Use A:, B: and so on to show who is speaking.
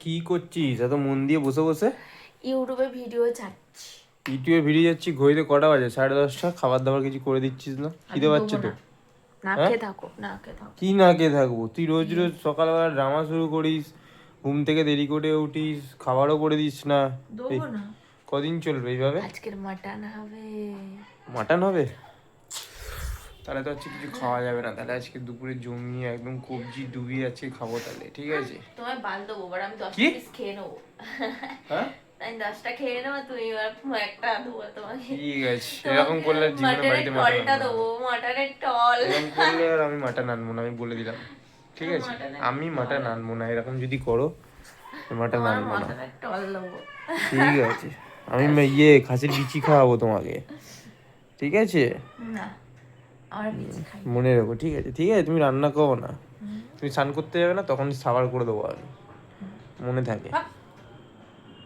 A: কি করছিস এত মন দিয়ে বসে বসে?
B: ইউটিউবে ভিডিও ছাড়ছি।
A: ইউটিউবে ভিডিও যাচ্ছি, ঘড়িতে কটা বাজে? 10:30। খাবার দাবার কিছু করে দিচ্ছিস না? খিদে পাচ্ছে তো?
B: না
A: হ্যাঁ,
B: খেয়ে থাকো, না খেয়ে থাকো।
A: কি না খেয়ে থাকবো? তুই রোজ রোজ সকালবেলা ড্রামা শুরু করিস, ঘুম থেকে দেরি করে উঠিস, খাবারও করে দিস না। এই
B: দেবো না।
A: কদিন চলবে এইভাবে?
B: আজকের মাটন হবে।
A: মাটন হবে? তাহলে তো আজকে কিছু খাওয়া যাবে না, তাহলে আজকে দুপুরে জমিয়ে একদম কবজি ডুবিয়ে আজকে খাবো তাহলে, ঠিক আছে?
B: তোমায় বাল দেবো, এবার আমি 10টা
A: কি?
B: পিস খেয়ে নেবো।
A: হ্যাঁ,
B: আমি 10টা খেয়ে নেবো, তুমি এবার একটা দেবো তোমাকে।
A: ঠিক আছে। এরকম করলে আর জীবনে বাড়িতে মাটন
B: টলটা
A: আনবো
B: দেবো,
A: না।
B: মাটনের টল।
A: এরকম করলে আর আমি মাটন আনবো না, আমি বলে দিলাম, ঠিক আছে?
B: মাটনের
A: আমি
B: টল।
A: মাটন আনবো না, এরকম যদি করো মাটন
B: তোমার
A: আনবো না।
B: মাটনের টল দেবো।
A: ঠিক আছে, আমি খাসির বিচি খাওয়াবো তোমাকে, ঠিক আছে?
B: না, আমার বিচি খাই।
A: মনে রাখো, ঠিক আছে? ঠিক আছে, তুমি রান্না করো না, তুমি স্নান করতে যাবে না, তখন সাবার করে দেবো আমি, মনে থাকে।